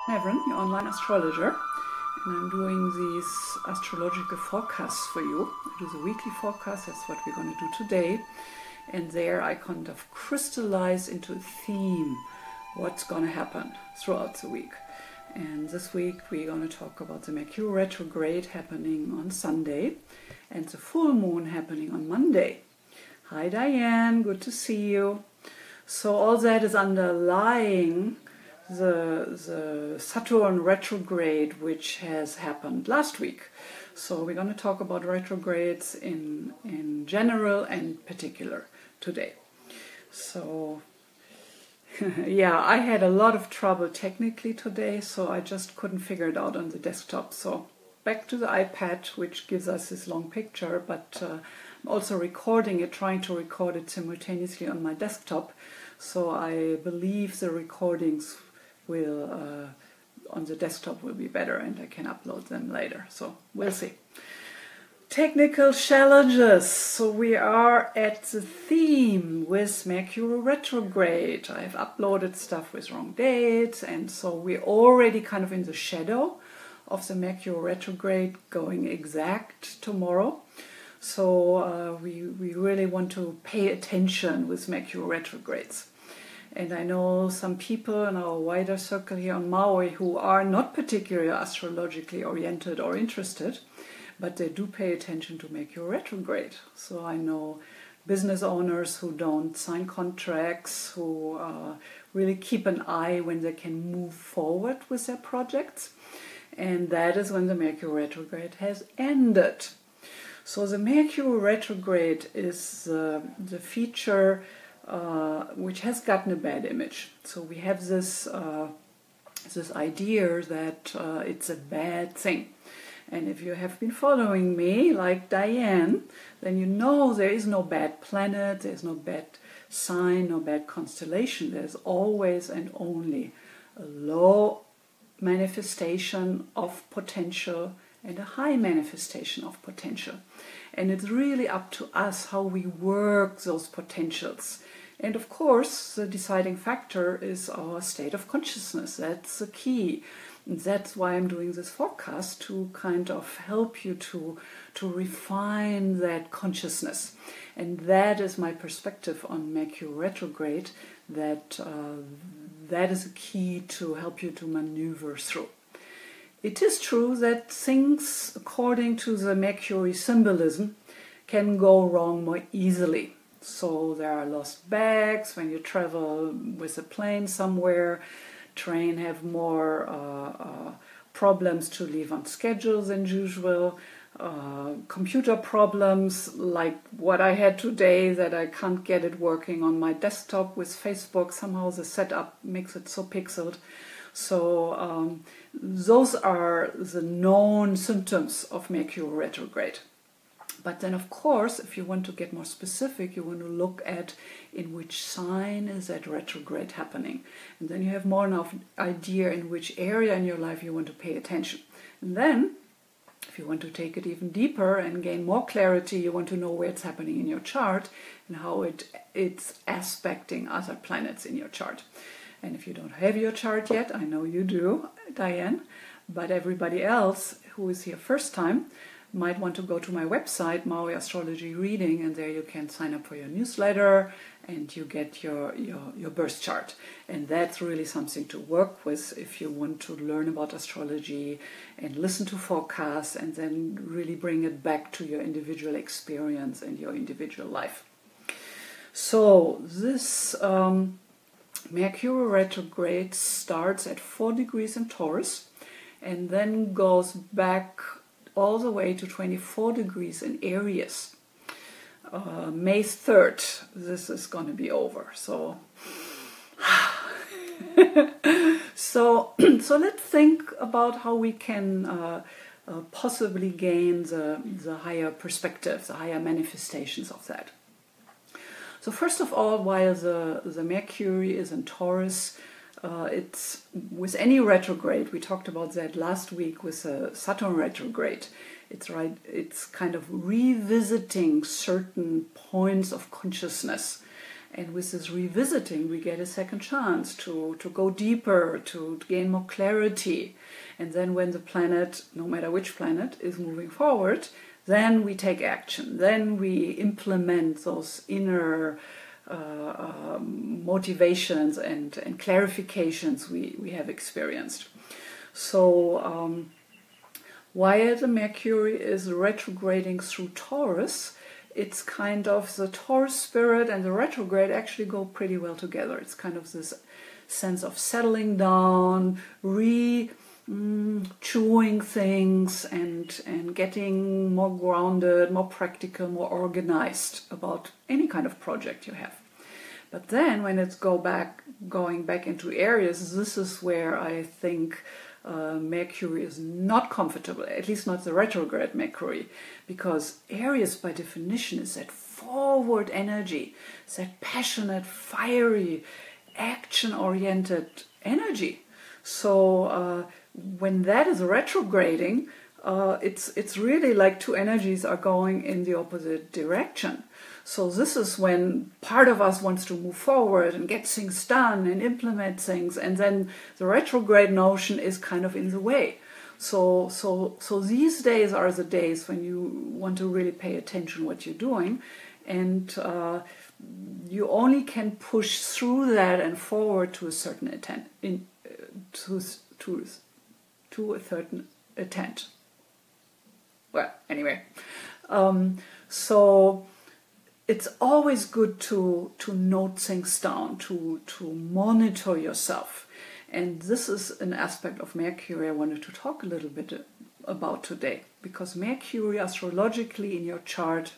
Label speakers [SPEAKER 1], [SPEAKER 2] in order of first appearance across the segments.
[SPEAKER 1] Navran, your online astrologer, and I'm doing these astrological forecasts for you. It is a weekly forecast, that's what we're going to do today. And there I kind of crystallize into a theme what's going to happen throughout the week. And this week we're going to talk about the Mercury Retrograde happening on Sunday and the full moon happening on Monday. Hi Diane, good to see you. So all that is underlying the Saturn Retrograde, which has happened last week. So we're going to talk about retrogrades in general and particular today. So yeah, I had a lot of trouble technically today, so I just couldn't figure it out on the desktop. So back to the iPad, which gives us this long picture, but I'm also recording it, trying to record it simultaneously on my desktop. So I believe the recordings will on the desktop will be better and I can upload them later. So we'll see. Technical challenges. So we are at the theme with Mercury Retrograde. I've uploaded stuff with wrong dates, and so we're already kind of in the shadow of the Mercury Retrograde going exact tomorrow. So we really want to pay attention with Mercury retrogrades. And I know some people in our wider circle here on Maui who are not particularly astrologically oriented or interested, but they do pay attention to Mercury retrograde. So I know business owners who don't sign contracts, who really keep an eye when they can move forward with their projects. And that is when the Mercury retrograde has ended. So the Mercury retrograde is the feature which has gotten a bad image. So we have this idea that it's a bad thing. And if you have been following me, like Diane, then you know there is no bad planet, there's no bad sign, no bad constellation. There's always and only a low manifestation of potential and a high manifestation of potential. And it's really up to us how we work those potentials. And of course, the deciding factor is our state of consciousness. That's the key. And that's why I'm doing this forecast, to kind of help you to refine that consciousness. And that is my perspective on Mercury retrograde, that is a key to help you to maneuver through. It is true that things, according to the Mercury symbolism, can go wrong more easily. So there are lost bags when you travel with a plane somewhere. Train have more problems to leave on schedule than usual. Computer problems like what I had today, that I can't get it working on my desktop with Facebook. Somehow the setup makes it so pixeled. So those are the known symptoms of Mercury retrograde. But then, of course, if you want to get more specific, you want to look at in which sign is that retrograde happening. And then you have more of an idea in which area in your life you want to pay attention. And then, if you want to take it even deeper and gain more clarity, you want to know where it's happening in your chart and how it's aspecting other planets in your chart. And if you don't have your chart yet, I know you do, Diane, but everybody else who is here first time might want to go to my website, Maui Astrology Reading, and there you can sign up for your newsletter and you get your birth chart. And that's really something to work with if you want to learn about astrology and listen to forecasts and then really bring it back to your individual experience and your individual life. So this Mercury retrograde starts at 4 degrees in Taurus and then goes back all the way to 24 degrees in Aries. May 3rd, this is going to be over. So, so let's think about how we can possibly gain the higher perspective, the higher manifestations of that. So first of all, while the Mercury is in Taurus, it's with any retrograde, we talked about that last week with Saturn retrograde. It's kind of revisiting certain points of consciousness And with this revisiting, we get a second chance to go deeper, to gain more clarity. And then when the planet, no matter which planet, is moving forward, then we take action. Then we implement those inner motivations and clarifications we have experienced. So while the Mercury is retrograding through Taurus, it's kind of the Taurus spirit and the retrograde actually go pretty well together. It's kind of this sense of settling down, chewing things and getting more grounded, more practical, more organized about any kind of project you have. But then when it's going back into Aries, this is where I think Mercury is not comfortable, at least not the retrograde Mercury, because Aries by definition is that forward energy, it's that passionate, fiery, action-oriented energy. So when that is retrograding, it's really like two energies are going in the opposite direction. So this is when part of us wants to move forward and get things done and implement things, and then the retrograde notion is kind of in the way. So these days are the days when you want to really pay attention what you're doing, and you only can push through that and forward to a certain to a certain intent. Well, anyway, so it's always good to note things down, to monitor yourself. And this is an aspect of Mercury I wanted to talk a little bit about today, because Mercury astrologically in your chart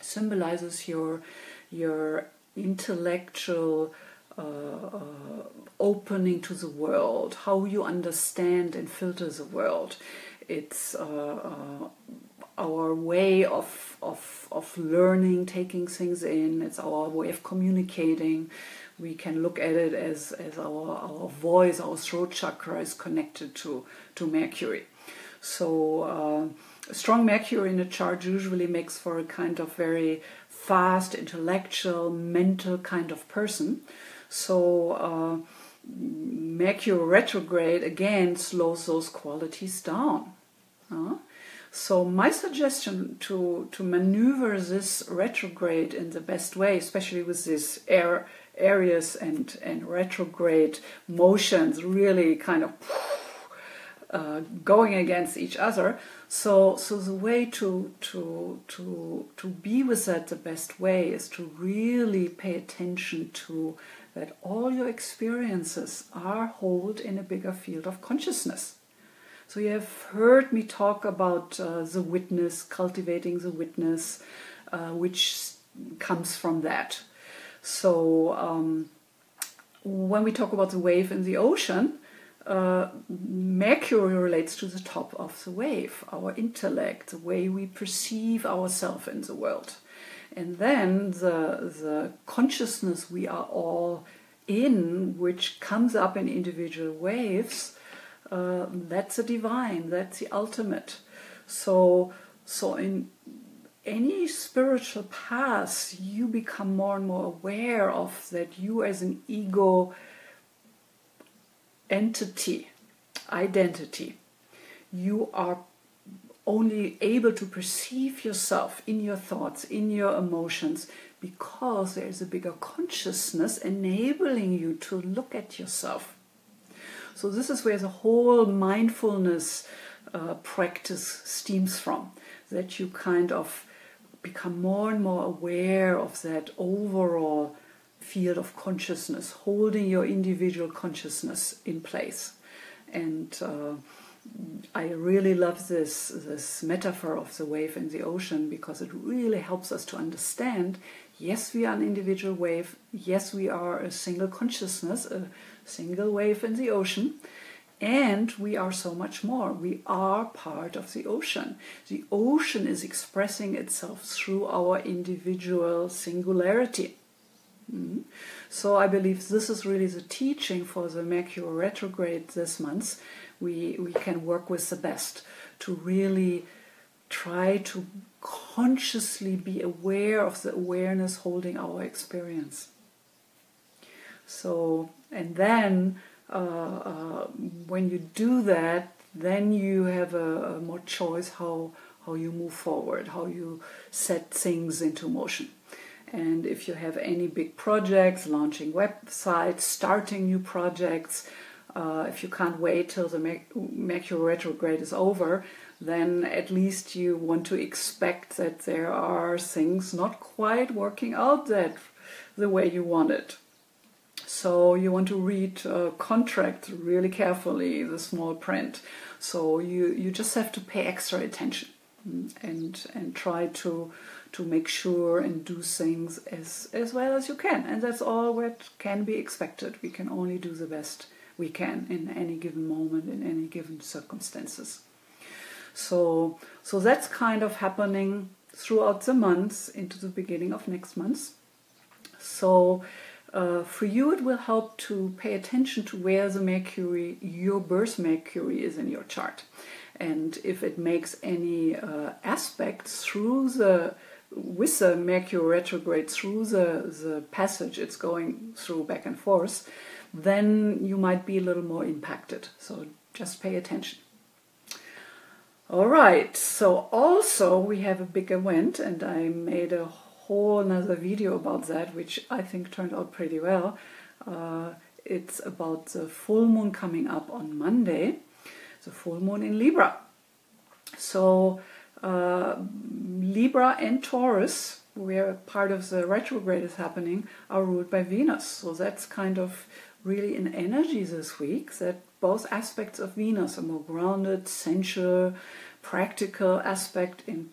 [SPEAKER 1] symbolizes your intellectual opening to the world, how you understand and filter the world. It's our way of learning, taking things in. It's our way of communicating. We can look at it as our voice, our throat chakra is connected to Mercury. So a strong Mercury in a chart usually makes for a kind of very fast, intellectual, mental kind of person. So Mercury retrograde again slows those qualities down. So my suggestion to maneuver this retrograde in the best way, especially with this Aries and retrograde motions really kind of going against each other. So the way to be with that the best way is to really pay attention to that all your experiences are held in a bigger field of consciousness. So you have heard me talk about the witness, cultivating the witness, which comes from that. So when we talk about the wave in the ocean, Mercury relates to the top of the wave, our intellect, the way we perceive ourselves in the world. And then the consciousness we are all in, which comes up in individual waves, that's the divine, that's the ultimate. So in any spiritual path, you become more and more aware of that you as an ego entity, identity. You are only able to perceive yourself in your thoughts, in your emotions, because there is a bigger consciousness enabling you to look at yourself. So this is where the whole mindfulness practice stems from, that you kind of become more and more aware of that overall field of consciousness, holding your individual consciousness in place. And I really love this metaphor of the wave in the ocean, because it really helps us to understand, yes, we are an individual wave, yes, we are a single consciousness, a single wave in the ocean, and we are so much more. We are part of the ocean. The ocean is expressing itself through our individual singularity. So I believe this is really the teaching for the Mercury retrograde this month. We can work with the best to really try to consciously be aware of the awareness holding our experience. So, and then when you do that, then you have a more choice how you move forward, how you set things into motion. And if you have any big projects, launching websites, starting new projects, if you can't wait till the Mercury retrograde is over, then at least you want to expect that there are things not quite working out that the way you want it. So you want to read contracts really carefully, the small print. So you just have to pay extra attention and try to make sure and do things as well as you can. And that's all what can be expected. We can only do the best we can in any given moment, in any given circumstances. So that's kind of happening throughout the months into the beginning of next month. So for you it will help to pay attention to where the Mercury, your birth Mercury, is in your chart. And if it makes any aspects with the Mercury retrograde, through the passage it's going through back and forth, then you might be a little more impacted. So just pay attention. All right, so also we have a big event, and I made a whole another video about that, which I think turned out pretty well. It's about the full moon coming up on Monday, the full moon in Libra. So Libra and Taurus, where part of the retrograde is happening, are ruled by Venus. So that's kind of really an energy this week, that both aspects of Venus, a more grounded, sensual, practical aspect in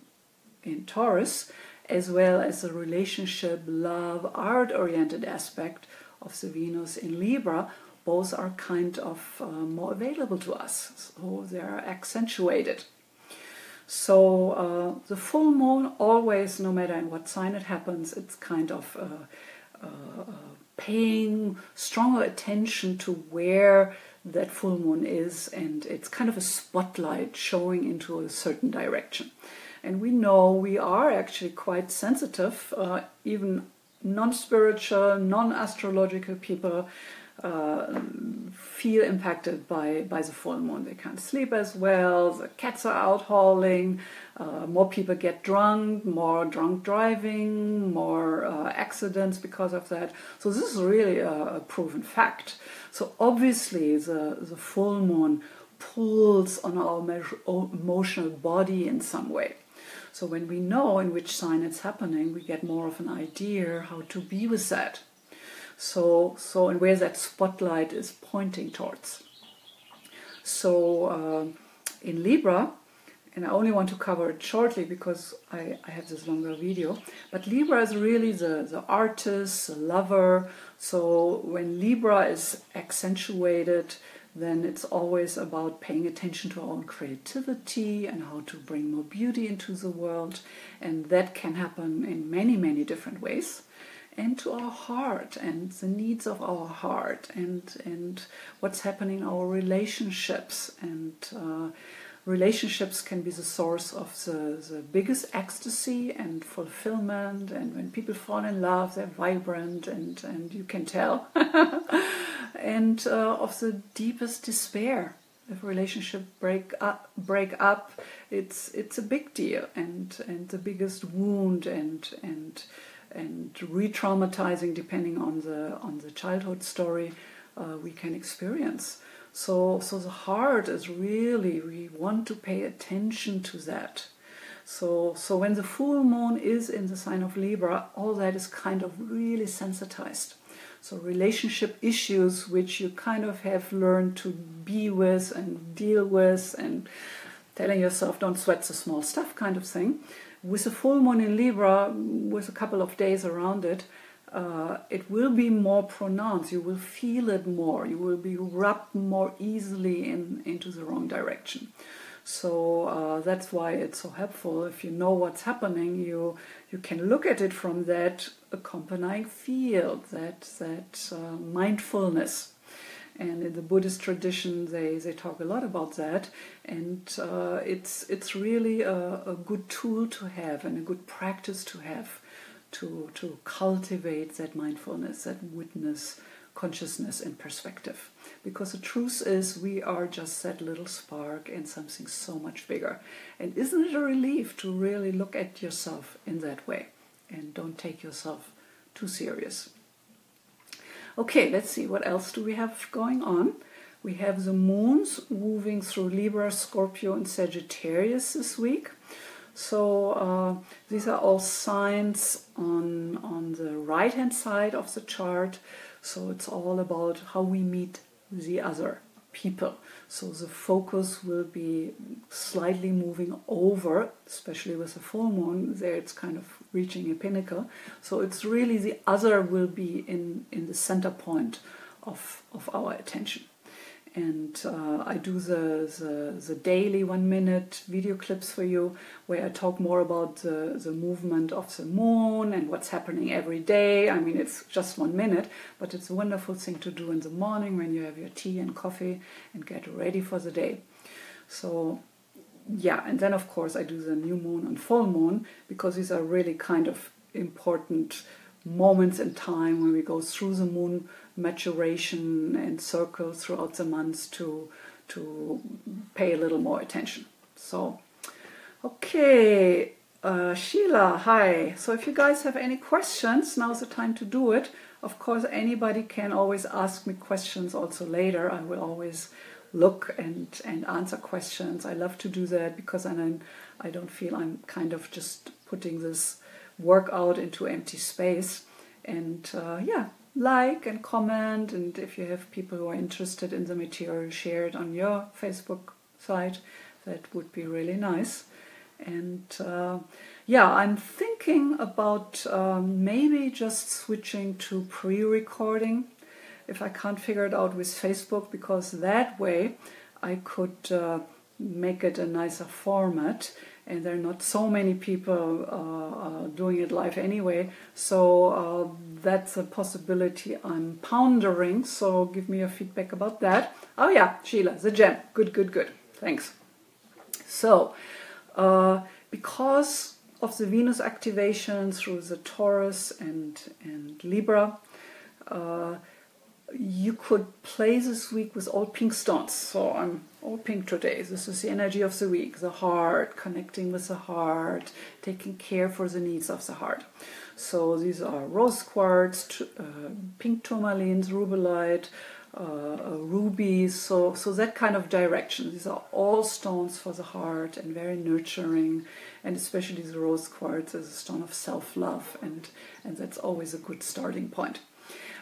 [SPEAKER 1] Taurus, as well as the relationship, love, art-oriented aspect of the Venus in Libra, both are kind of more available to us. So they are accentuated. So the full moon always, no matter in what sign it happens, it's kind of paying stronger attention to where that full moon is, and it's kind of a spotlight showing into a certain direction. And we know we are actually quite sensitive, even non-spiritual, non-astrological people feel impacted by the full moon. They can't sleep as well, the cats are out howling, more people get drunk, more drunk driving, more accidents because of that. So this is really a proven fact. So obviously the full moon pulls on our emotional body in some way. So when we know in which sign it's happening, we get more of an idea how to be with that. So and where that spotlight is pointing towards. So in Libra, and I only want to cover it shortly because I have this longer video, but Libra is really the artist, the lover. So when Libra is accentuated, then it's always about paying attention to our own creativity and how to bring more beauty into the world. And that can happen in many, many different ways. And to our heart and the needs of our heart and what's happening in our relationships. And relationships can be the source of the biggest ecstasy and fulfillment. And when people fall in love, they're vibrant and you can tell. And of the deepest despair. If a relationship break up, it's a big deal and the biggest wound and re-traumatizing, depending on the childhood story we can experience. So the heart is really, we want to pay attention to that. So when the full moon is in the sign of Libra, all that is kind of really sensitized. So relationship issues which you kind of have learned to be with and deal with, and telling yourself don't sweat the small stuff kind of thing. With the full moon in Libra, with a couple of days around it, it will be more pronounced. You will feel it more. You will be rubbed more easily into the wrong direction. So that's why it's so helpful. If you know what's happening, you can look at it from that accompanying field, that mindfulness. And in the Buddhist tradition, they talk a lot about that, and it's really a good tool to have and a good practice to have to cultivate that mindfulness, that witness, consciousness and perspective. Because the truth is, we are just that little spark in something so much bigger. And isn't it a relief to really look at yourself in that way and don't take yourself too serious? Okay, let's see, what else do we have going on? We have the moons moving through Libra, Scorpio and Sagittarius this week. So these are all signs on the right-hand side of the chart. So it's all about how we meet the other people. So the focus will be slightly moving over, especially with the full moon. There it's kind of reaching a pinnacle. So it's really the other will be in the center point of our attention. And I do the daily 1-minute video clips for you, where I talk more about the movement of the moon and what's happening every day. I mean, it's just 1 minute, but it's a wonderful thing to do in the morning when you have your tea and coffee and get ready for the day. So yeah, and then of course I do the new moon and full moon, because these are really kind of important moments in time when we go through the moon maturation and circles throughout the months to pay a little more attention. So, okay, Sheila, hi. So if you guys have any questions, now's the time to do it. Of course, anybody can always ask me questions also later. I will always look and answer questions. I love to do that, because then I don't feel I'm kind of just putting this work out into empty space. And yeah, like and comment, and if you have people who are interested in the material, share it on your Facebook site. That would be really nice. And yeah, I'm thinking about maybe just switching to pre-recording if I can't figure it out with Facebook, because that way I could make it a nicer format, and there are not so many people doing it live anyway, so that's a possibility I'm pondering. So give me your feedback about that. Oh yeah, Sheila, the gem, good, thanks. So because of the Venus activation through the Taurus and Libra, you could play this week with all pink stones. So I'm all pink today. This is the energy of the week, the heart, connecting with the heart, taking care for the needs of the heart. So these are rose quartz, pink tourmalines, rubellite, rubies, so that kind of direction. These are all stones for the heart and very nurturing, and especially the rose quartz is a stone of self-love, and that's always a good starting point.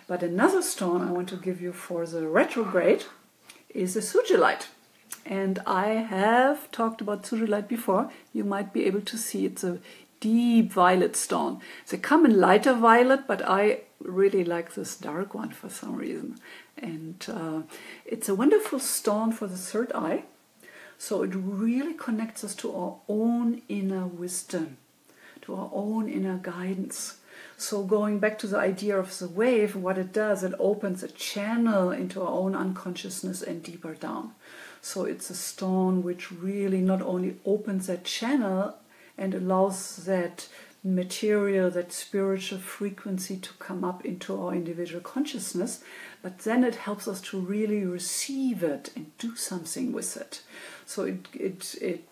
[SPEAKER 1] But another stone I want to give you for the retrograde is a sugilite. And I have talked about sugilite before. You might be able to see it's a deep violet stone. They come in lighter violet, but I really like this dark one for some reason. And it's a wonderful stone for the third eye. So it really connects us to our own inner wisdom, to our own inner guidance. So going back to the idea of the wave, what it does, it opens a channel into our own unconsciousness and deeper down. So it's a stone which really not only opens that channel and allows that material, that spiritual frequency to come up into our individual consciousness, but then it helps us to really receive it and do something with it. So it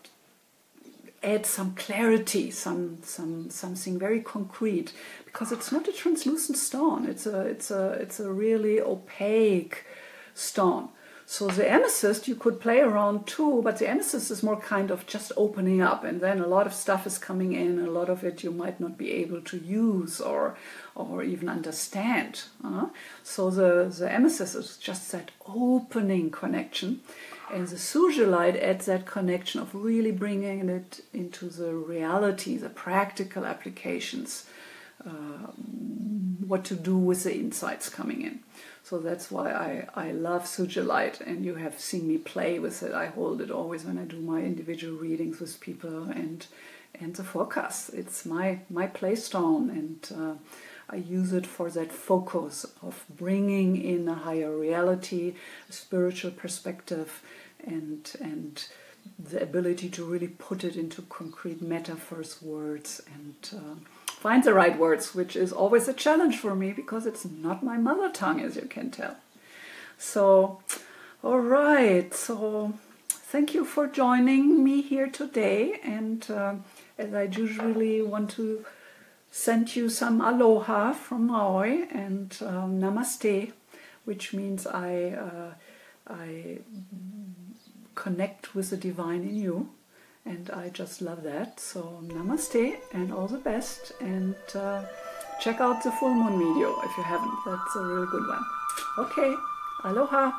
[SPEAKER 1] adds some clarity, something very concrete, because it's not a translucent stone. It's a really opaque stone. So the amethyst you could play around too, but the amethyst is more kind of just opening up, and then a lot of stuff is coming in. A lot of it you might not be able to use or even understand. So the amethyst is just that opening connection. And the sugilite adds that connection of really bringing it into the reality, the practical applications, what to do with the insights coming in. So that's why I love sugilite, and you have seen me play with it. I hold it always when I do my individual readings with people and the forecast. It's my play stone, and I use it for that focus of bringing in a higher reality, a spiritual perspective, and the ability to really put it into concrete metaphors, words, and find the right words, which is always a challenge for me because it's not my mother tongue, as you can tell. So, all right, so thank you for joining me here today, and as I usually want to send you some aloha from Maui and namaste, which means I connect with the divine in you, and I just love that. So namaste and all the best, and check out the full moon video if you haven't. That's a really good one. Okay, aloha.